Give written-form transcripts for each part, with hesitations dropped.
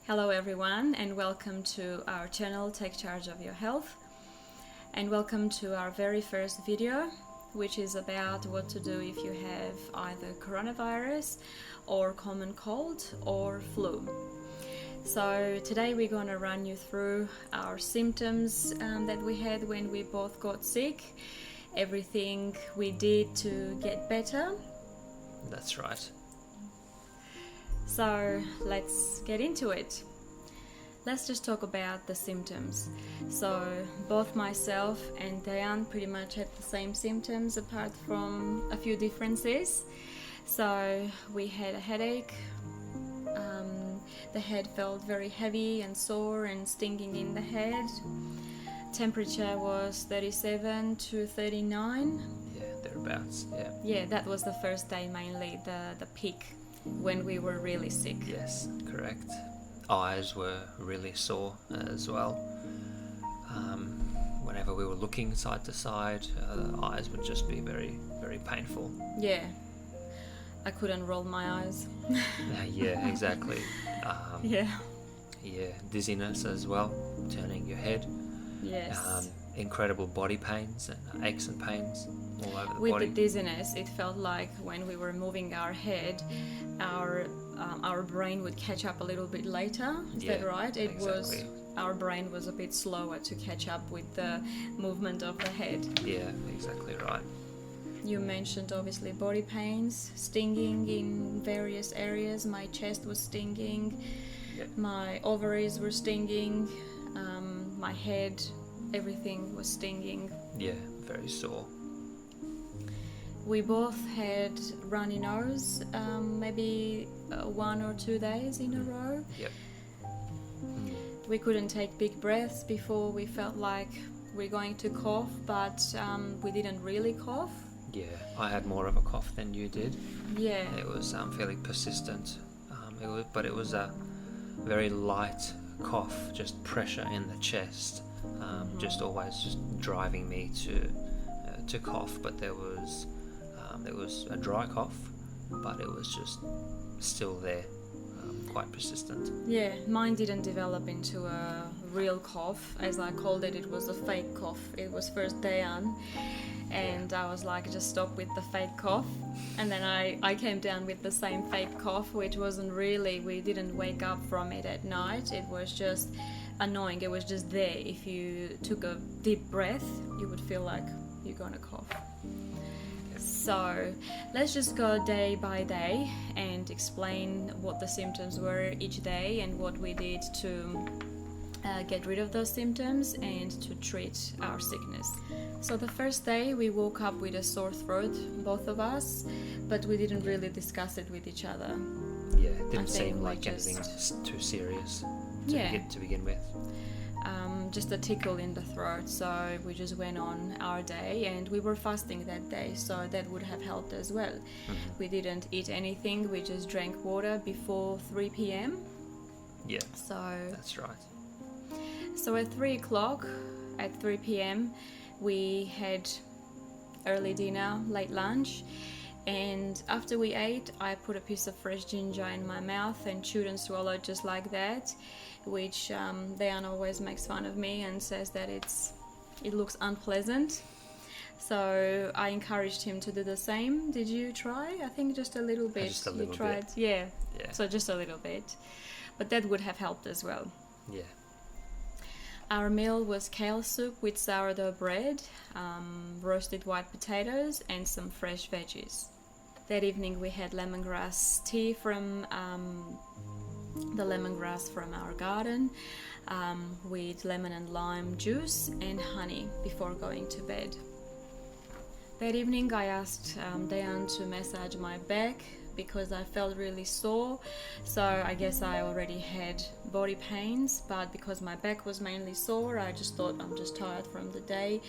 Hello everyone, and welcome to our channel Take Charge of Your Health, and welcome to our very first video, which is about what to do if you have either coronavirus or common cold or flu. So today we're going to run you through our symptoms that we had when we both got sick, everything we did to get better. That's right. So let's get into it. Let's just talk about the symptoms. So both myself and Diane pretty much had the same symptoms apart from a few differences. So we had a headache, the head felt very heavy and sore and stinging in the head. Temperature was 37 to 39. Yeah, thereabouts, yeah. Yeah, that was the first day mainly, the peak when we were really sick. Yes, correct. Eyes were really sore as well. Whenever we were looking side to side, the eyes would just be very, very painful. Yeah, I couldn't roll my eyes. Yeah, exactly. Yeah. Yeah, dizziness as well, turning your head. Yes. Incredible body pains and aches and pains all over the With body. the dizziness, it felt like when we were moving our head, our brain would catch up a little bit later. Is that right? It exactly. was our brain was a bit slower to catch up with the movement of the head. Yeah, exactly right. You mentioned obviously body pains, stinging in various areas. My chest was stinging, Yep. my ovaries were stinging, my head, everything was stinging. Yeah, very sore. We both had runny nose, maybe 1 or 2 days in a row. Yep. We couldn't take big breaths before we felt like we're going to cough, but we didn't really cough. Yeah, I had more of a cough than you did. Yeah. It was fairly persistent, but it was a very light cough, just pressure in the chest, just always just driving me to cough. But there was a dry cough, but it was just still there, quite persistent. Yeah, mine didn't develop into a real cough, as I called it. It was a fake cough. It was first Diane, and I was like, just stop with the fake cough. And then I came down with the same fake cough, which wasn't really, we didn't wake up from it at night. It was just annoying. It was just there. If you took a deep breath, you would feel like you're gonna cough. So let's just go day by day and explain what the symptoms were each day and what we did to get rid of those symptoms and to treat our sickness. So the first day we woke up with a sore throat, both of us, but we didn't really discuss it with each other. Yeah, it didn't I seem think like we anything too serious Yeah. to begin with. Just a tickle in the throat, so we just went on our day, and we were fasting that day, so that would have helped as well. We didn't eat anything, we just drank water before 3 p.m. Yeah, So that's right. at 3 o'clock, at 3 p.m., we had early dinner, late lunch, and after we ate, I put a piece of fresh ginger in my mouth and chewed and swallowed just like that, which Diane always makes fun of me and says that it looks unpleasant. So I encouraged him to do the same. Did you try? I think just a little bit. Just a little you tried, bit. Yeah. Yeah. So just a little bit, but that would have helped as well. Yeah. Our meal was kale soup with sourdough bread, roasted white potatoes, and some fresh veggies. That evening we had lemongrass tea from the lemongrass from our garden, with lemon and lime juice and honey before going to bed. That evening I asked Diane to massage my back because I felt really sore, so I guess I already had body pains, but because my back was mainly sore, I just thought I'm just tired from the day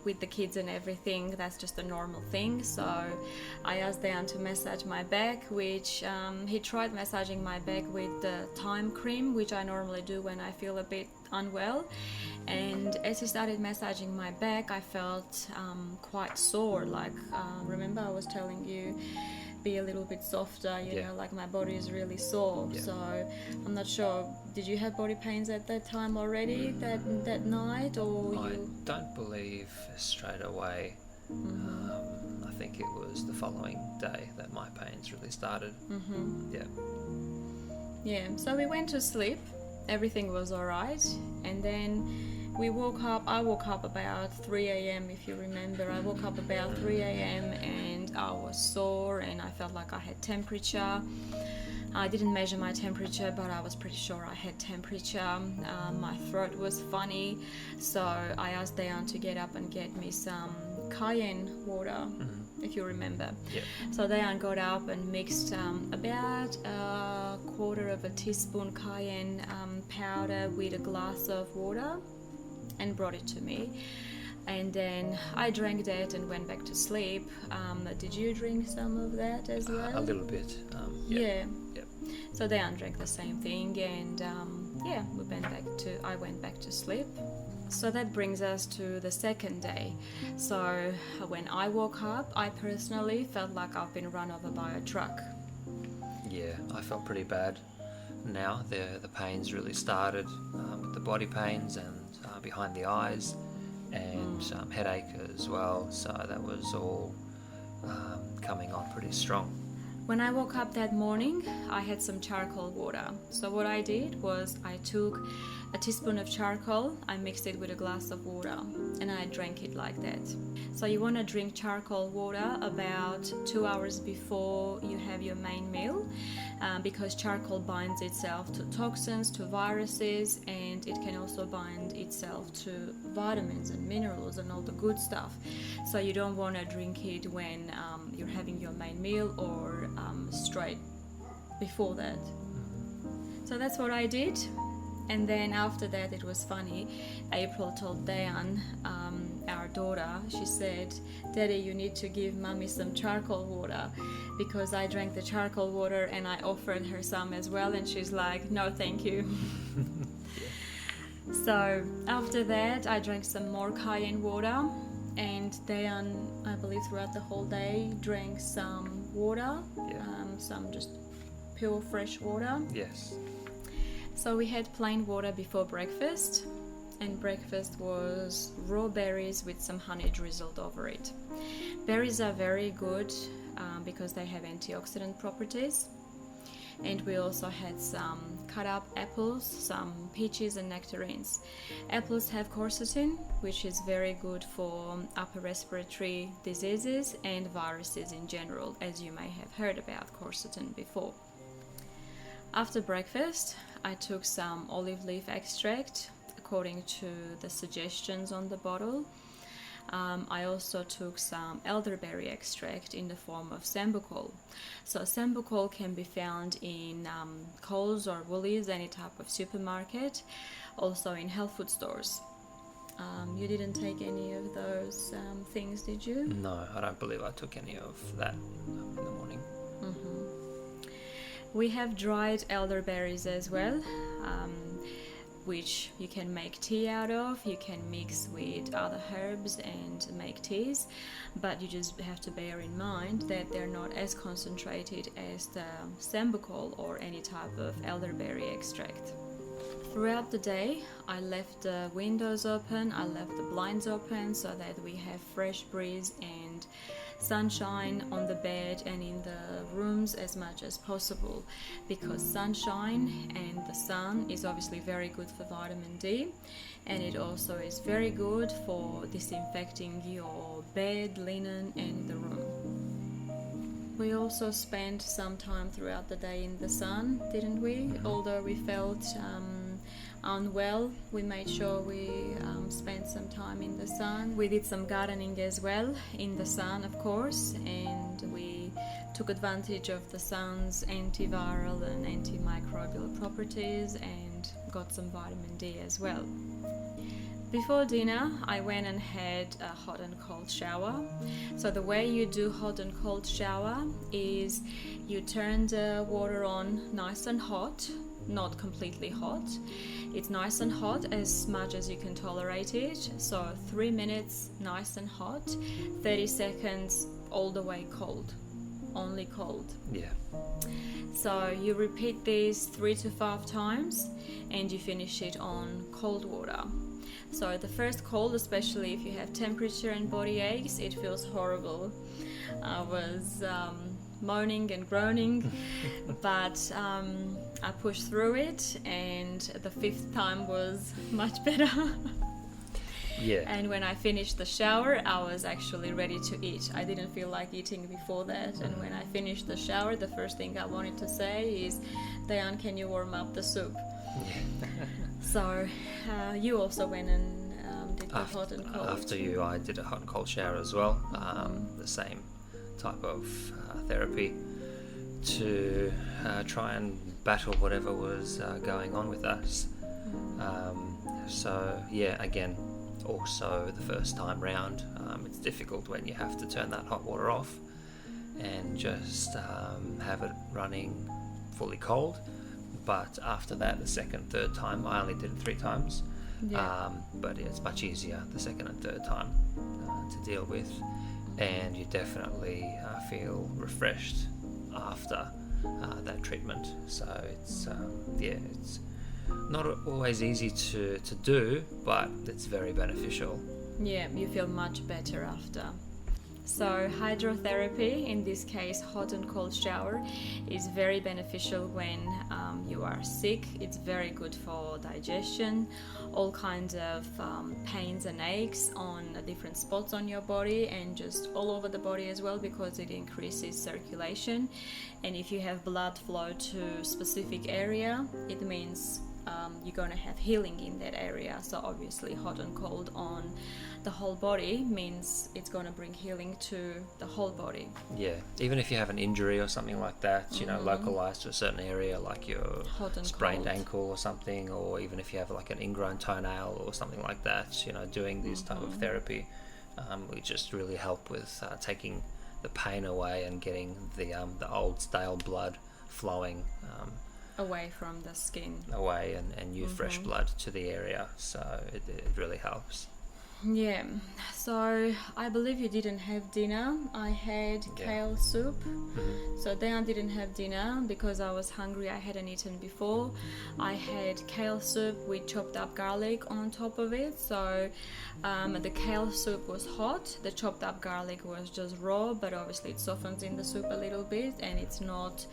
with the kids and everything. That's just a normal thing. So I asked Diane to massage my back, which he tried massaging my back with the thyme cream, which I normally do when I feel a bit unwell. And as he started massaging my back, I felt quite sore. Like remember I was telling you be a little bit softer, you Yeah. know, like my body is really sore. Yeah. So I'm not sure, did you have body pains at that time already, that night, or I you? don't believe straight away. I think it was the following day that my pains really started. Yeah. Yeah, so we went to sleep, everything was alright, and then I woke up about 3 a.m. if you remember. I woke up about 3 a.m. and I was sore and I felt like I had temperature. I didn't measure my temperature, but I was pretty sure I had temperature. My throat was funny, so I asked Dayan to get up and get me some cayenne water, if you remember. Yeah. So Dayan got up and mixed about a quarter of a teaspoon cayenne powder with a glass of water and brought it to me. And then I drank that and went back to sleep. Did you drink some of that as well? A little bit. Yeah. Yep. So Dayan drank the same thing, and I went back to sleep. So that brings us to the second day. So when I woke up, I personally felt like I've been run over by a truck. Yeah, I felt pretty bad. Now the pains really started with the body pains and behind the eyes, and headache as well. So that was all coming on pretty strong. When I woke up that morning, I had some charcoal water. So what I did was I took a teaspoon of charcoal, I mixed it with a glass of water, and I drank it like that. So you want to drink charcoal water about 2 hours before you have your main meal, because charcoal binds itself to toxins, to viruses, and it can also bind itself to vitamins and minerals and all the good stuff. So you don't want to drink it when you're having your main meal or straight before that. So that's what I did. And then after that, it was funny. April told Dayan, our daughter, she said, "Daddy, you need to give Mommy some charcoal water," because I drank the charcoal water and I offered her some as well, and she's like, "No, thank you." So after that, I drank some more cayenne water, and Dayan, I believe throughout the whole day, drank some water, some just pure fresh water. Yes. So we had plain water before breakfast, and breakfast was raw berries with some honey drizzled over it. Berries are very good because they have antioxidant properties. And we also had some cut up apples, some peaches and nectarines. Apples have quercetin, which is very good for upper respiratory diseases and viruses in general, as you may have heard about quercetin before. After breakfast, I took some olive leaf extract according to the suggestions on the bottle. I also took some elderberry extract in the form of sambucol. So sambucol can be found in Coles or Woolies, any type of supermarket, also in health food stores. You didn't take any of those things, did you? No, I don't believe I took any of that in the morning. We have dried elderberries as well, which you can make tea out of. You can mix with other herbs and make teas, but you just have to bear in mind that they're not as concentrated as the sambucol or any type of elderberry extract. Throughout the day, I left the windows open, I left the blinds open so that we have fresh breeze and sunshine on the bed and in the rooms as much as possible, because sunshine and the sun is obviously very good for vitamin D, and it also is very good for disinfecting your bed, linen and the room. We also spent some time throughout the day in the sun, didn't we? Although we felt unwell, we made sure we spent some time in the sun. We did some gardening as well in the sun, of course, and we took advantage of the sun's antiviral and antimicrobial properties and got some vitamin D as well. Before dinner, I went and had a hot and cold shower. So the way you do hot and cold shower is you turn the water on nice and hot, not completely hot. It's nice and hot, as much as you can tolerate it. So 3 minutes nice and hot, 30 seconds all the way cold. only cold. Yeah. So you repeat these 3 to 5 times and you finish it on cold water. So the first cold, especially if you have temperature and body aches, it feels horrible. I was moaning and groaning, but I pushed through it, and the 5th time was much better. Yeah. And when I finished the shower, I was actually ready to eat. I didn't feel like eating before that. And when I finished the shower, the first thing I wanted to say is, Diane, can you warm up the soup? Yeah. So you also went and did the hot and cold. After you, I did a hot and cold shower as well. The same type of therapy to try and battle whatever was going on with us. So yeah, again, also the first time round, it's difficult when you have to turn that hot water off and just have it running fully cold. But after that, the second, third time, I only did it 3 times. Yeah. But it's much easier the second and third time to deal with, and you definitely feel refreshed after that treatment. So it's it's not always easy to do, but it's very beneficial. Yeah, you feel much better after. So hydrotherapy, in this case hot and cold shower, is very beneficial when you are sick. It's very good for digestion, all kinds of pains and aches on different spots on your body and just all over the body as well, because it increases circulation. And if you have blood flow to specific area, it means you're going to have healing in that area. So obviously hot and cold on the whole body means it's going to bring healing to the whole body. Yeah, even if you have an injury or something like that, you know, localized to a certain area, like your sprained ankle or something, or even if you have like an ingrown toenail or something like that, you know, doing this type of therapy we just really help with taking the pain away and getting the old stale blood flowing away from the skin. Away and new fresh blood to the area. So it really helps. Yeah, so I believe you didn't have dinner. I had kale soup. So then I didn't have dinner because I was hungry. I hadn't eaten before. I had kale soup with chopped up garlic on top of it. So the kale soup was hot. The chopped up garlic was just raw, but obviously it softens in the soup a little bit and it's not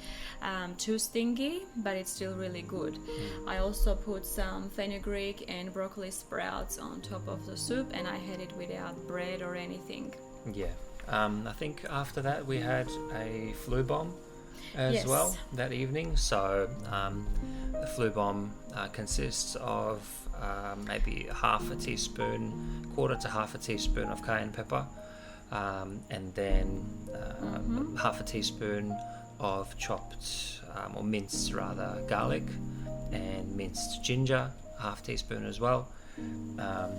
too stingy, but it's still really good. I also put some fenugreek and broccoli sprouts on top of the soup, and I had it without bread or anything. Yeah. I think after that we had a flu bomb as well that evening. So the flu bomb consists of maybe quarter to half a teaspoon of cayenne pepper, and then half a teaspoon of chopped or minced rather garlic, and minced ginger, half teaspoon as well, a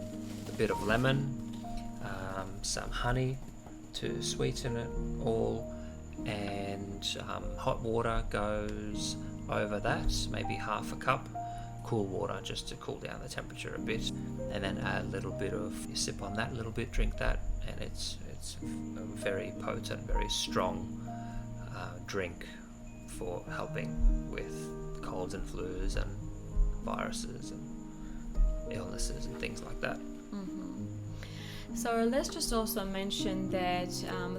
bit of lemon, some honey to sweeten it all, and hot water goes over that, maybe half a cup. Cool water just to cool down the temperature a bit, and then add a little bit of, you sip on that a little bit, drink that, and it's a very potent, very strong drink for helping with colds and flus and viruses and illnesses and things like that. So let's just also mention that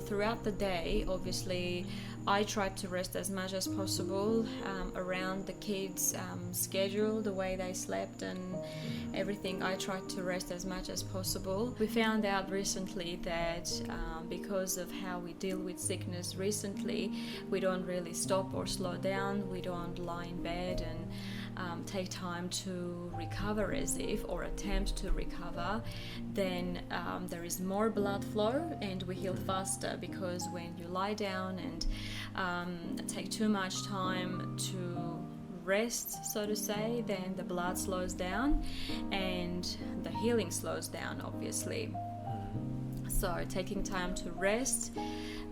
throughout the day, obviously, I tried to rest as much as possible around the kids' schedule, the way they slept and everything. I tried to rest as much as possible. We found out recently that because of how we deal with sickness recently, we don't really stop or slow down. We don't lie in bed and take time to recover as if, or attempt to recover. Then there is more blood flow and we heal faster, because when you lie down and take too much time to rest, so to say, then the blood slows down and the healing slows down, obviously. So taking time to rest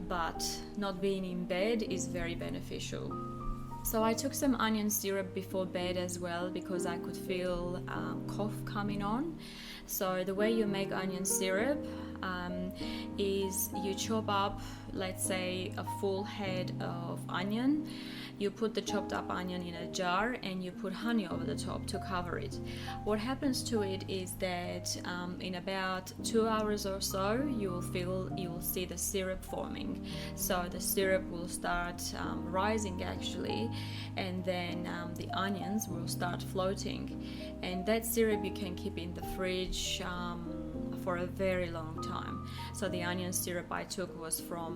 but not being in bed is very beneficial. So I took some onion syrup before bed as well, because I could feel cough coming on. So the way you make onion syrup is you chop up, let's say, a full head of onion. You put the chopped up onion in a jar and you put honey over the top to cover it. What happens to it is that in about 2 hours or so, you will see the syrup forming. So the syrup will start rising actually, and then the onions will start floating. And that syrup you can keep in the fridge for a very long time. So the onion syrup I took was from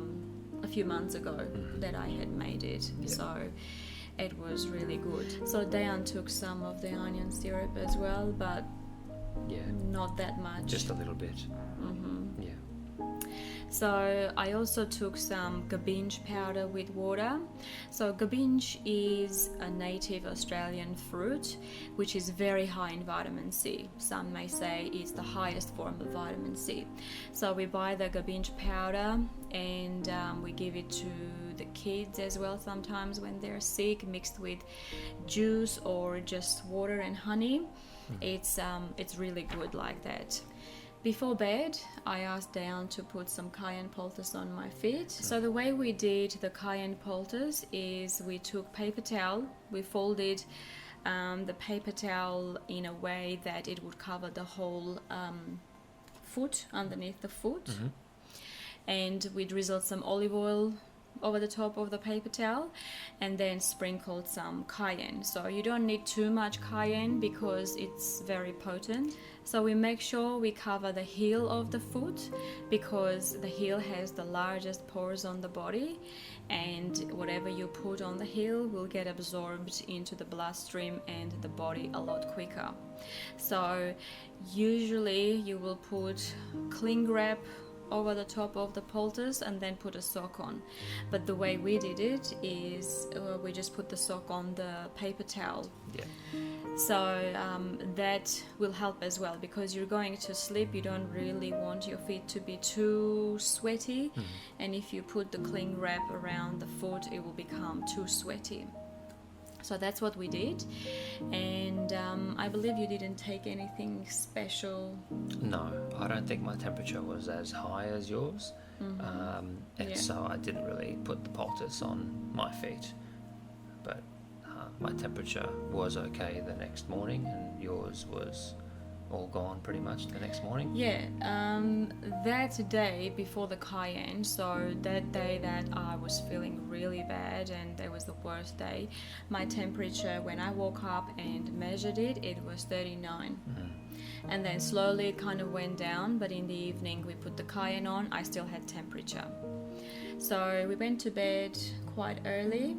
a few months ago that I had made it. Yeah. So it was really good. So Dayan took some of the onion syrup as well, but not that much. Just a little bit. Yeah. So I also took some gabinge powder with water. So gabinge is a native Australian fruit which is very high in vitamin C. Some may say it's the highest form of vitamin C. So we buy the gabinge powder and we give it to the kids as well sometimes when they're sick, mixed with juice or just water and honey. It's really good like that. Before bed, I asked Dayan to put some cayenne poultice on my feet. So the way we did the cayenne poultice is we took paper towel, we folded the paper towel in a way that it would cover the whole foot, underneath the foot. And we drizzled some olive oil over the top of the paper towel and then sprinkled some cayenne. So you don't need too much cayenne because it's very potent. So we make sure we cover the heel of the foot because the heel has the largest pores on the body, and whatever you put on the heel will get absorbed into the bloodstream and the body a lot quicker. So usually you will put cling wrap over the top of the poultice and then put a sock on. But the way we did it is we just put the sock on the paper towel. Yeah. So that will help as well because you're going to sleep. You don't really want your feet to be too sweaty, and if you put the cling wrap around the foot, it will become too sweaty. So that's what we did, and I believe you didn't take anything special. No, I don't think my temperature was as high as yours, and so I didn't really put the poultice on my feet. But my temperature was okay the next morning, and yours was all gone pretty much the next morning. Yeah, that day before the cayenne, so that day that I was feeling really bad and it was the worst day, my temperature when I woke up and measured it, it was 39. And then slowly it kind of went down, but in the evening we put the cayenne on, I still had temperature. So we went to bed quite early.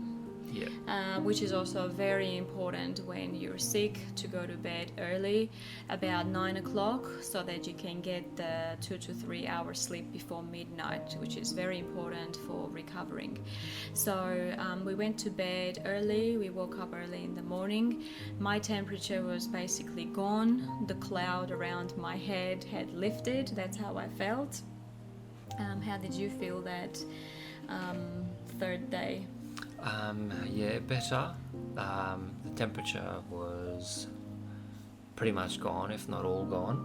Yeah. Which is also very important when you're sick, to go to bed early, about 9 o'clock, so that you can get the 2 to 3 hours sleep before midnight, which is very important for recovering. So we went to bed early, we woke up early in the morning. My temperature was basically gone, the cloud around my head had lifted, that's how I felt. How did you feel that third day? Yeah, better. The temperature was pretty much gone, if not all gone.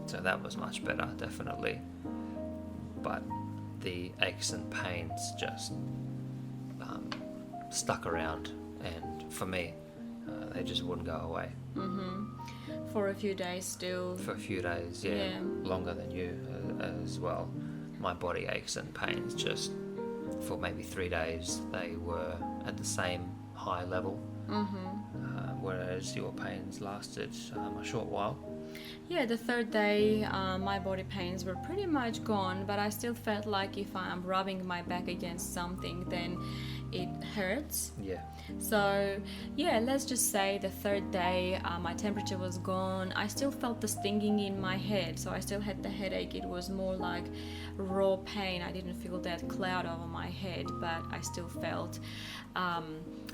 So that was much better, definitely. But the aches and pains just stuck around, and for me, they just wouldn't go away. For a few days still. For a few days, yeah. Longer than you as well. My body aches and pains just, for maybe 3 days, they were at the same high level, whereas your pains lasted a short while. Yeah, the third day my body pains were pretty much gone, but I still felt like if I'm rubbing my back against something, then it hurts. Yeah. So yeah, let's just say the third day my temperature was gone. I still felt the stinging in my head, so I still had the headache. It was more like raw pain. I didn't feel that cloud over my head, but I still felt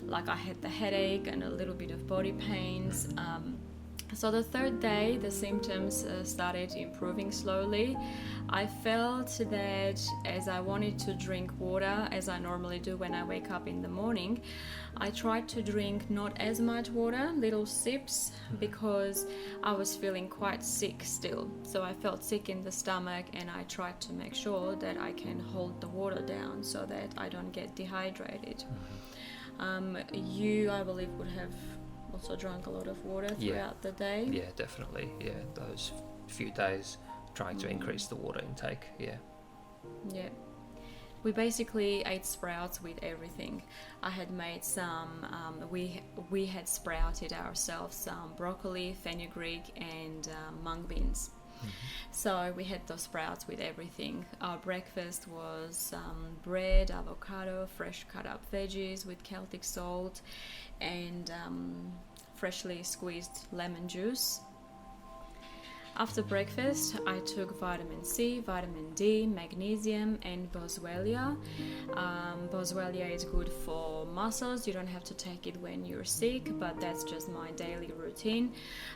like I had the headache and a little bit of body pains. So the third day, the symptoms started improving slowly. I felt that as I wanted to drink water, as I normally do when I wake up in the morning, I tried to drink not as much water, little sips, because I was feeling quite sick still. So I felt sick in the stomach, and I tried to make sure that I can hold the water down so that I don't get dehydrated. You, I believe, would have also drank a lot of water throughout the day. Yeah, definitely. Yeah, those few days trying to increase the water intake. Yeah. We basically ate sprouts with everything. I had made some, we had sprouted ourselves some broccoli, fenugreek, and mung beans. So we had those sprouts with everything. Our breakfast was bread, avocado, fresh cut up veggies with Celtic salt, and freshly squeezed lemon juice. After breakfast, I took vitamin C, vitamin D, magnesium, and boswellia. Boswellia is good for muscles. You don't have to take it when you're sick, but that's just my daily routine.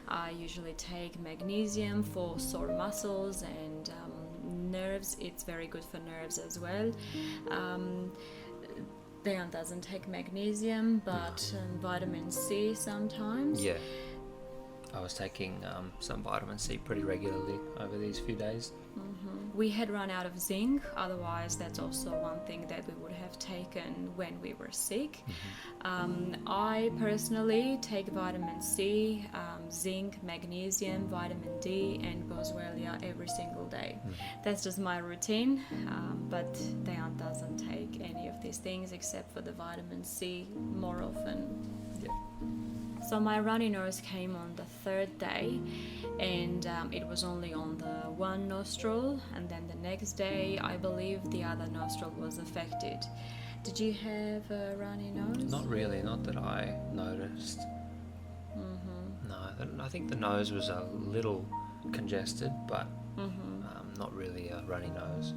I usually take magnesium for sore muscles and nerves. It's very good for nerves as well. Dejan doesn't take magnesium, but vitamin C sometimes. Yeah. I was taking some vitamin C pretty regularly over these few days. We had run out of zinc, otherwise that's also one thing that we would have taken when we were sick. I personally take vitamin C, zinc, magnesium, vitamin D, and boswellia every single day. That's just my routine, but Dejan doesn't take any of these things except for the vitamin C more often. Yeah. So my runny nose came on the third day, and it was only on the one nostril, and then the next day I believe the other nostril was affected. Did you have a runny nose? Not really, not that I noticed. No, I think the nose was a little congested, but not really a runny nose.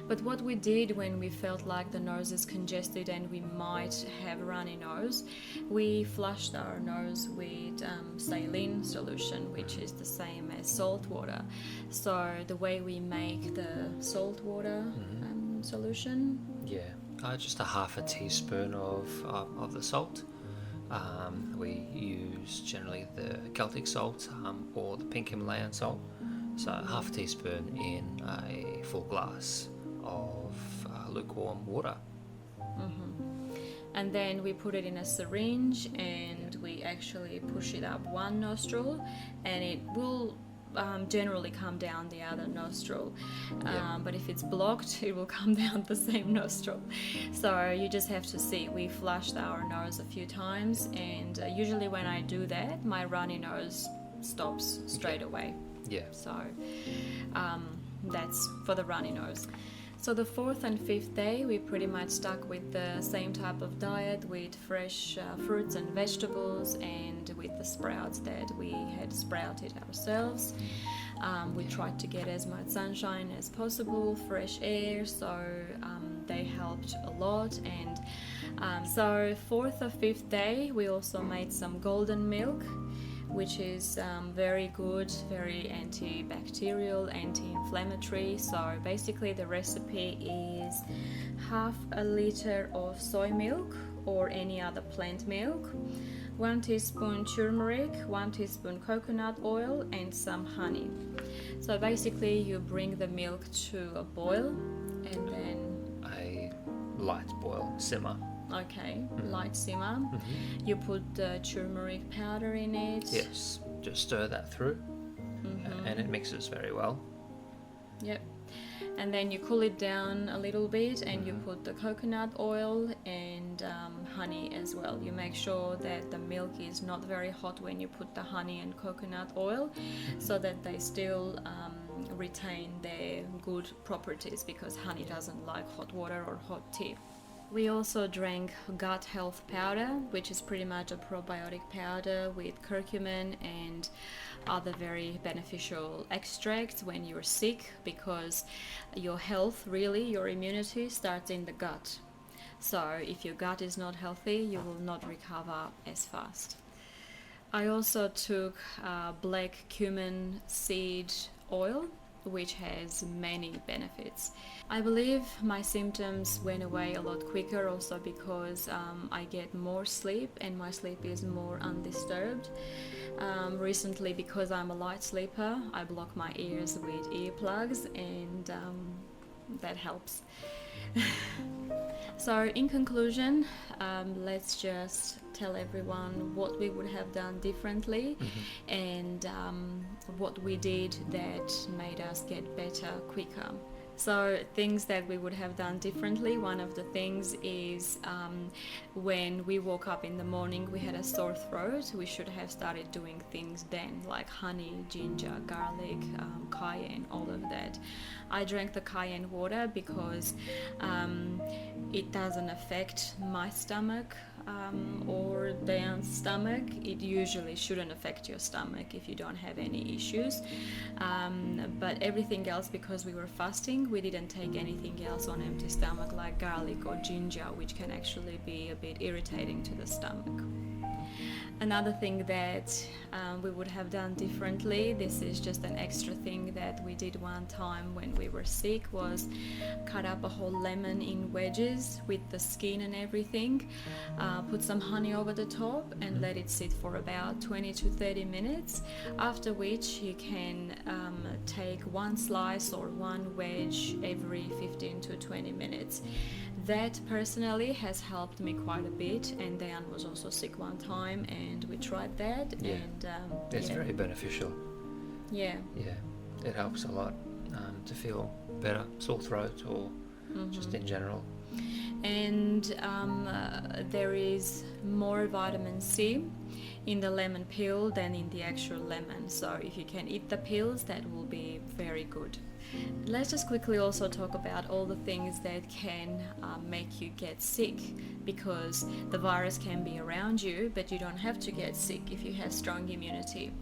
But what we did when we felt like the nose is congested and we might have a runny nose, we flushed our nose with saline solution, which is the same as salt water. So the way we make the salt water solution. Yeah, just a half a teaspoon of the salt. We use generally the Celtic salt or the pink Himalayan salt. So half a teaspoon in a full glass of lukewarm water. And then we put it in a syringe and we actually push it up one nostril, and it will generally come down the other nostril. But if it's blocked, it will come down the same nostril. So you just have to see. We flushed our nose a few times, and usually when I do that, my runny nose stops straight away. Yeah. So that's for the runny nose. So the fourth and fifth day, we pretty much stuck with the same type of diet, with fresh fruits and vegetables, and with the sprouts that we had sprouted ourselves. We tried to get as much sunshine as possible, fresh air, so they helped a lot. And so fourth or fifth day, we also made some golden milk, which is very good, very antibacterial, anti-inflammatory. So basically the recipe is half a liter of soy milk or any other plant milk, 1 teaspoon turmeric, 1 teaspoon coconut oil, and some honey. So basically you bring the milk to a boil, and then a light boil, simmer. Light simmer. You put the turmeric powder in it. Yes, just stir that through, and it mixes very well. Yep. And then you cool it down a little bit, and you put the coconut oil and honey as well. You make sure that the milk is not very hot when you put the honey and coconut oil, so that they still retain their good properties, because honey doesn't like hot water or hot tea. We also drank gut health powder, which is pretty much a probiotic powder with curcumin and other very beneficial extracts when you're sick, because your health, really, your immunity starts in the gut. So if your gut is not healthy, you will not recover as fast. I also took black cumin seed oil, which has many benefits. I believe my symptoms went away a lot quicker also because I get more sleep and my sleep is more undisturbed. Recently, because I'm a light sleeper, I block my ears with earplugs, and that helps. So, in conclusion, let's just tell everyone what we would have done differently and what we did that made us get better quicker. So things that we would have done differently, one of the things is when we woke up in the morning, we had a sore throat. We should have started doing things then, like honey, ginger, garlic, cayenne, all of that. I drank the cayenne water because it doesn't affect my stomach or Diane's stomach. It usually shouldn't affect your stomach if you don't have any issues. But everything else, because we were fasting, we didn't take anything else on empty stomach like garlic or ginger, which can actually be a bit irritating to the stomach. Another thing that we would have done differently, this is just an extra thing that we did one time when we were sick, was cut up a whole lemon in wedges with the skin and everything, put some honey over the top and let it sit for about 20 to 30 minutes, after which you can take one slice or one wedge every 15 to 20 minutes. That personally has helped me quite a bit, and Diane was also sick one time and we tried that. Yeah. And It's very beneficial. Yeah. It helps a lot to feel better, sore throat, or just in general. And there is more vitamin C in the lemon peel than in the actual lemon, so if you can eat the peels, that will be very good. Let's just quickly also talk about all the things that can make you get sick, because the virus can be around you, but you don't have to get sick if you have strong immunity.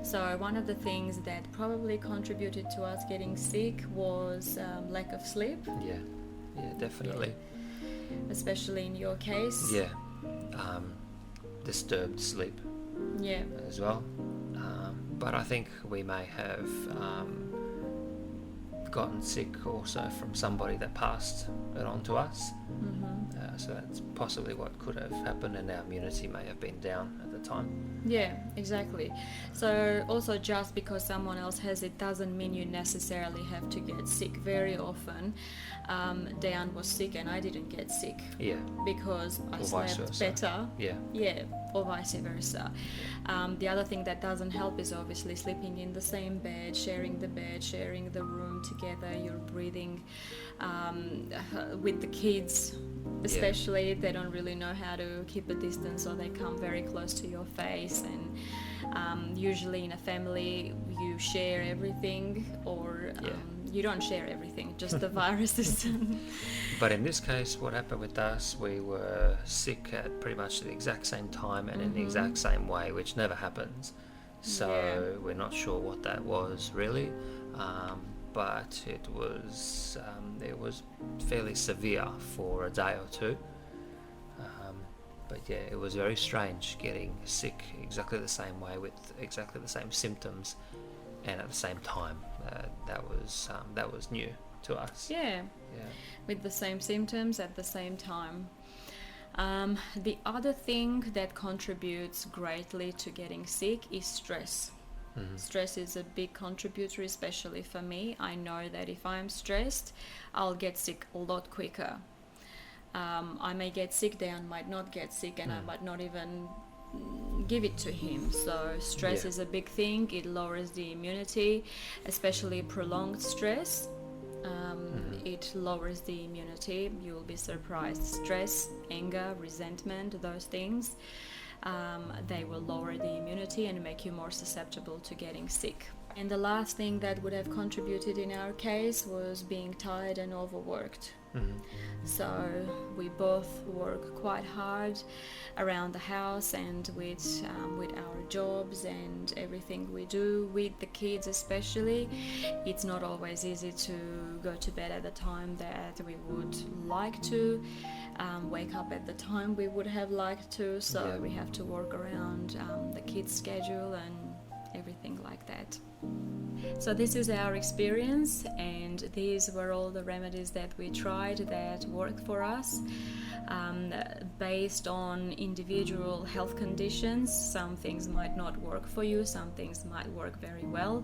So one of the things that probably contributed to us getting sick was lack of sleep. Yeah, definitely. Especially in your case. Yeah, disturbed sleep. Yeah. As well. But I think we may have gotten sick also from somebody that passed it on to us. So that's possibly what could have happened, and our immunity may have been down at the time. Yeah, exactly. So also, just because someone else has it doesn't mean you necessarily have to get sick. Very often Diane was sick and I didn't get sick. Yeah. Because I Or vice slept versa. better. Yeah. Or vice versa. The other thing that doesn't help is obviously sleeping in the same bed, sharing the room together. You're breathing with the kids, especially. They don't really know how to keep a distance, so they come very close to your face. And usually in a family, you share everything, or you don't share everything, just the viruses. But in this case, what happened with us, we were sick at pretty much the exact same time and in the exact same way, which never happens. So we're not sure what that was really, but it was fairly severe for a day or two. But yeah, it was very strange getting sick exactly the same way with exactly the same symptoms and at the same time. That was new to us. Yeah, with the same symptoms at the same time. The other thing that contributes greatly to getting sick is stress. Stress is a big contributor, especially for me. I know that if I'm stressed, I'll get sick a lot quicker. I may get sick, Dan might not get sick, and I might not even give it to him. So stress is a big thing. It lowers the immunity, especially prolonged stress. It lowers the immunity. You'll be surprised. Stress, anger, resentment, those things, they will lower the immunity and make you more susceptible to getting sick. And the last thing that would have contributed in our case was being tired and overworked. So we both work quite hard around the house and with our jobs and everything we do with the kids, especially. It's not always easy to go to bed at the time that we would like to. wake up at the time we would have liked to, so Yeah. we have to work around the kids' schedule and everything like that. So this is our experience, and these were all the remedies that we tried that worked for us. Based on individual health conditions, some things might not work for you, some things might work very well.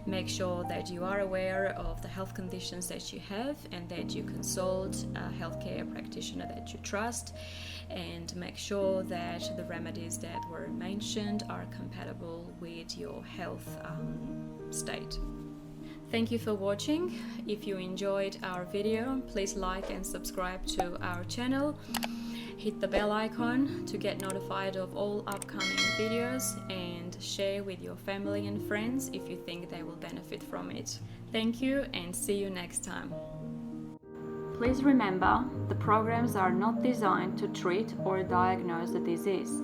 Make sure that you are aware of the health conditions that you have and that you consult a healthcare practitioner that you trust, and make sure that the remedies that were mentioned are compatible with your health state. Thank you for watching. If you enjoyed our video, please like and subscribe to our channel. Hit the bell icon to get notified of all upcoming videos, and share with your family and friends if you think they will benefit from it. Thank you, and see you next time. Please remember, the programs are not designed to treat or diagnose the disease.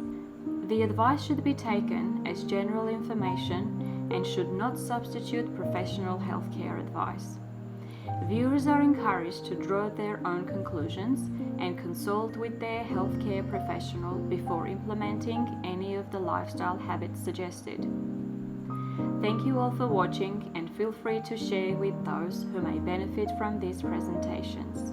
The advice should be taken as general information and should not substitute professional healthcare advice. Viewers are encouraged to draw their own conclusions and consult with their healthcare professional before implementing any of the lifestyle habits suggested. Thank you all for watching, and feel free to share with those who may benefit from these presentations.